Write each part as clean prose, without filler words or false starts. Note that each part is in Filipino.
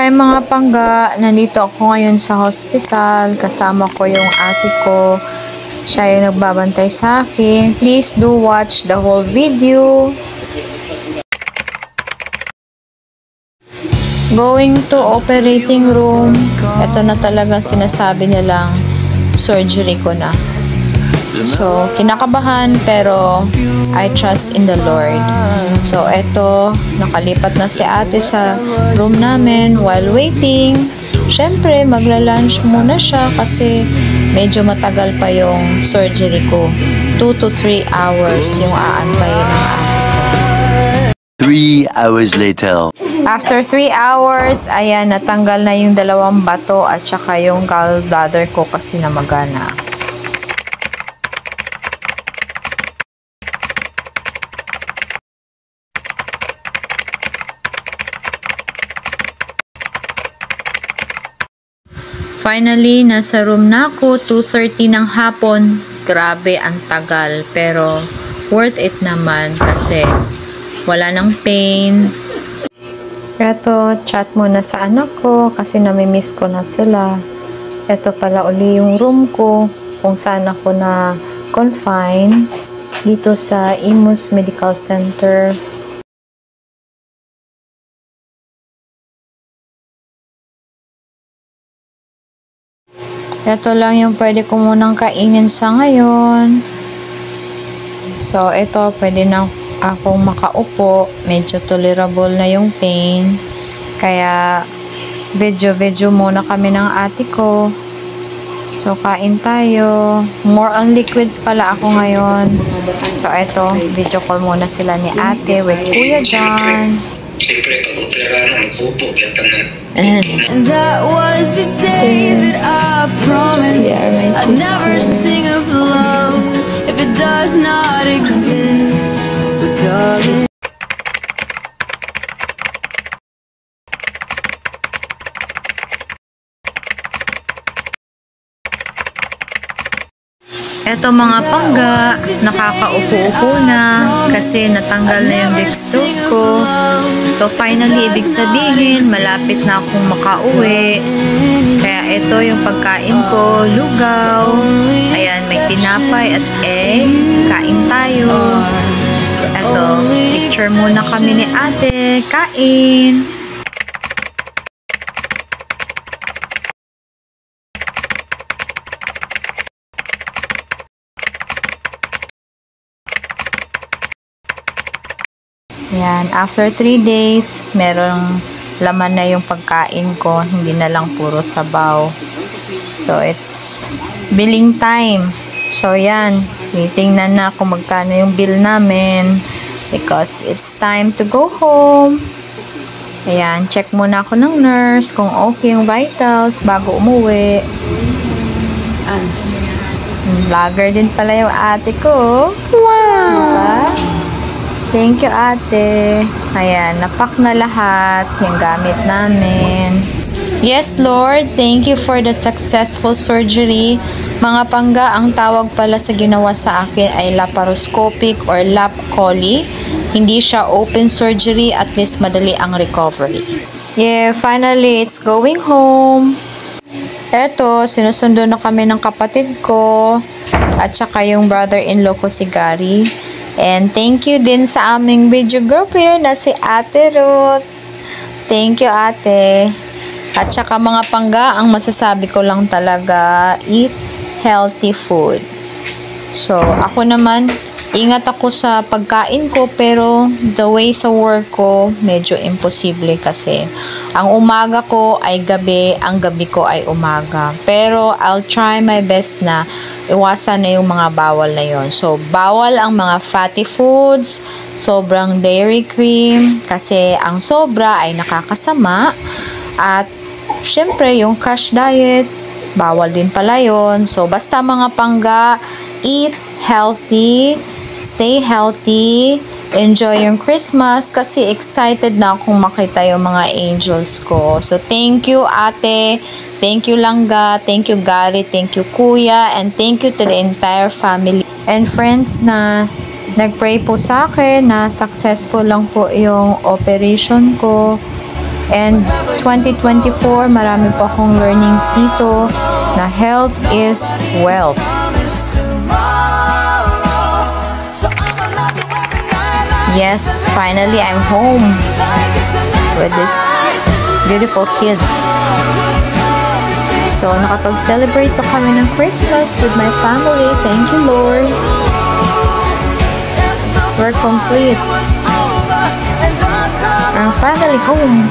Hi mga pangga, nandito ako ngayon sa hospital. Kasama ko yung ate ko. Siya yung nagbabantay sa akin. Please do watch the whole video. Going to operating room. Ito na talaga sinasabi nilang surgery ko na. So, kinakabahan pero I trust in the Lord. So, eto, nakalipat na si ate sa room namin while waiting. Siyempre, magla-lunch muna siya kasi medyo matagal pa yung surgery ko. 2 to 3 hours yung aantayin ng ate ko. 3 hours later. After 3 hours, ayan, natanggal na yung 2 bato at saka yung gallbladder ko kasi namagana. Finally, nasa room na ako, 2:30 ng hapon. Grabe, ang tagal. Pero, worth it naman kasi wala nang pain. Eto, chat muna sa anak ko kasi namimiss ko na sila. Eto pala uli yung room ko kung saan ako na confine dito sa Imus Medical Center. Ito lang yung pwede ko munang kainin sa ngayon. So, ito, pwede na akong makaupo. Medyo tolerable na yung pain. Kaya, video muna kami ng ate ko. So, kain tayo. More on liquids pala ako ngayon. So, ito, video call muna sila ni ate with Kuya John. Siyempre, pag-opera na, mag-upo, And that was the day that I promised I'd never sing of love if it does not exist. But darling, Eto mga pangga, nakakaupo-upo na kasi natanggal na yung dextrose ko. So finally, ibig sabihin, malapit na akong makauwi. Kaya ito yung pagkain ko, lugaw. Ayan, may tinapay at egg. Kain tayo. Eto, picture muna kami ni ate. Kain! Yan, after 3 days, merong laman na yung pagkain ko, hindi na lang puro sabaw. So, it's billing time. So, yan, titingnan na kung magkano yung bill namin because it's time to go home. Ayan, check muna ako ng nurse kung okay yung vitals bago umuwi. Vlogger din pala yung ate ko. Wow! Diba? Thank you, ate. Ayan, napak na lahat yung gamit namin. Yes, Lord, thank you for the successful surgery. Mga pangga, ang tawag pala sa ginawa sa akin ay laparoscopic or lap chole. Hindi siya open surgery, at least madali ang recovery. Yeah, finally, it's going home. Eto, sinusundo na kami ng kapatid ko at saka yung brother-in-law ko si Gary. And thank you din sa aming videographer na si Ate Ruth. Thank you, ate. At saka mga pangga, ang masasabi ko lang talaga, eat healthy food. So, ako naman, ingat ako sa pagkain ko, pero the way sa work ko, medyo imposible kasi. Ang umaga ko ay gabi, ang gabi ko ay umaga. Pero, I'll try my best na iwasan na yung mga bawal na yon. So, bawal ang mga fatty foods, sobrang dairy cream, kasi ang sobra ay nakakasama. At, syempre, yung crash diet, bawal din pala yon. So, basta mga pangga, eat healthy, stay healthy, enjoy yung Christmas kasi excited na akong makita yung mga angels ko. So, thank you, ate. Thank you, Langga. Thank you, Gary. Thank you, Kuya. And thank you to the entire family and friends na nagpray po sa akin na successful lang po yung operation ko. And 2024, marami po akong learnings dito na health is wealth. Yes, finally I'm home with these beautiful kids. So, nakapag-celebrate po kami ng Christmas with my family. Thank you, Lord. We're complete. I'm finally home.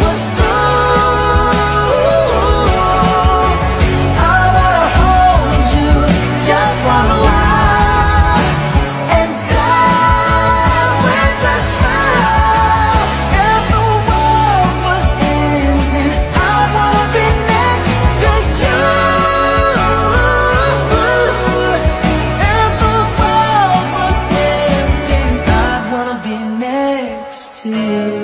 To you.